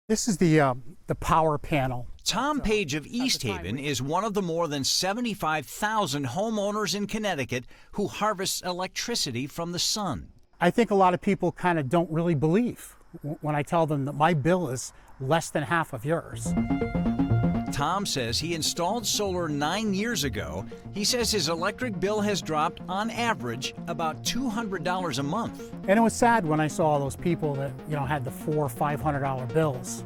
This is the power panel. Tom Page of East Haven is one of the more than 75,000 homeowners in Connecticut who harvest electricity from the sun. I think a lot of people kind of don't really believe when I tell them that my bill is less than half of yours. Tom says he installed solar 9 years ago. He says his electric bill has dropped on average about $200 a month. And it was sad when I saw all those people that, had the $400 or $500 bills.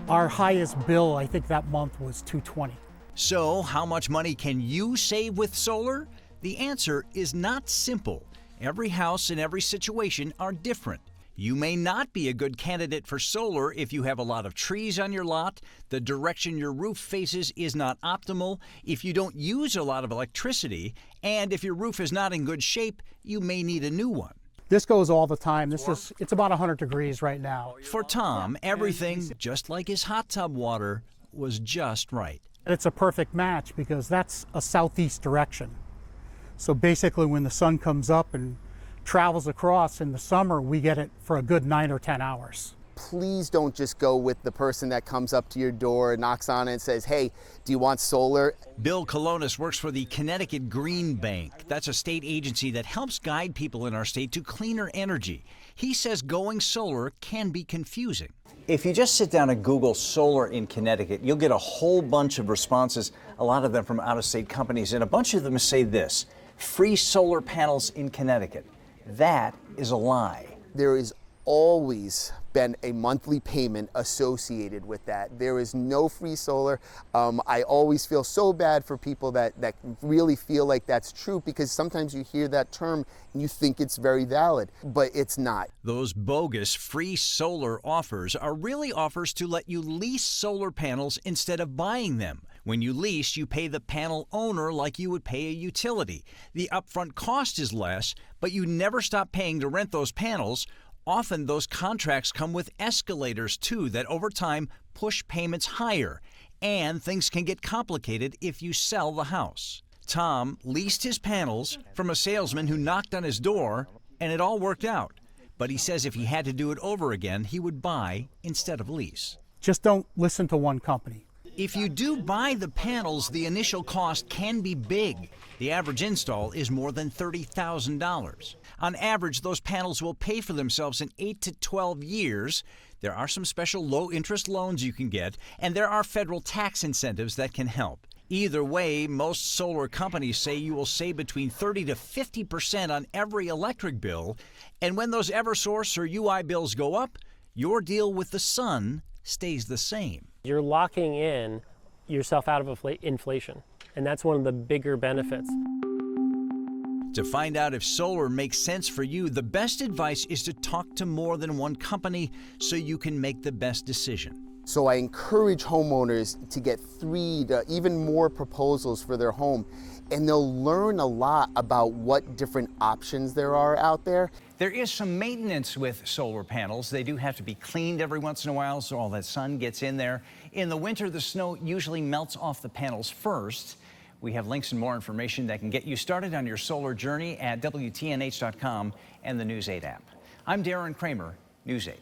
Our highest bill, I think that month, was $220. So how much money can you save with solar? The answer is not simple. Every house and every situation are different. You may not be a good candidate for solar if you have a lot of trees on your lot, the direction your roof faces is not optimal, if you don't use a lot of electricity, and if your roof is not in good shape, you may need a new one. This goes all the time. It's about 100 degrees right now. For Tom, everything, just like his hot tub water, was just right. It's a perfect match because that's a southeast direction. So basically when the sun comes up and travels across in the summer, we get it for a good 9 or 10 hours. Please don't just go with the person that comes up to your door, knocks on it and says, hey, do you want solar? Bill Colonis works for the Connecticut Green Bank. That's a state agency that helps guide people in our state to cleaner energy. He says going solar can be confusing. If you just sit down and Google solar in Connecticut, you'll get a whole bunch of responses, a lot of them from out-of-state companies, and a bunch of them say this: free solar panels in Connecticut. That is a lie. There has always been a monthly payment associated with that. There is no free solar. I always feel so bad for people that really feel like that's true, because sometimes you hear that term and you think it's very valid, but it's not. Those bogus free solar offers are really offers to let you lease solar panels instead of buying them. When you lease, you pay the panel owner like you would pay a utility. The upfront cost is less, but you never stop paying to rent those panels. Often those contracts come with escalators too that over time push payments higher, and things can get complicated if you sell the house. Tom leased his panels from a salesman who knocked on his door, and it all worked out. But he says if he had to do it over again, he would buy instead of lease. Just don't listen to one company. If you do buy the panels, the initial cost can be big. The average install is more than $30,000. On average, those panels will pay for themselves in 8 to 12 years. There are some special low-interest loans you can get, and there are federal tax incentives that can help. Either way, most solar companies say you will save between 30 to 50% on every electric bill, and when those Eversource or UI bills go up, your deal with the sun stays the same. You're locking in yourself out of inflation, and that's one of the bigger benefits. To find out if solar makes sense for you, the best advice is to talk to more than one company so you can make the best decision. So I encourage homeowners to get 3 to even more proposals for their home, and they'll learn a lot about what different options there are out there. There is some maintenance with solar panels. They do have to be cleaned every once in a while so all that sun gets in there. In the winter, the snow usually melts off the panels first. We have links and more information that can get you started on your solar journey at WTNH.com and the News 8 app. I'm Darren Kramer, News 8.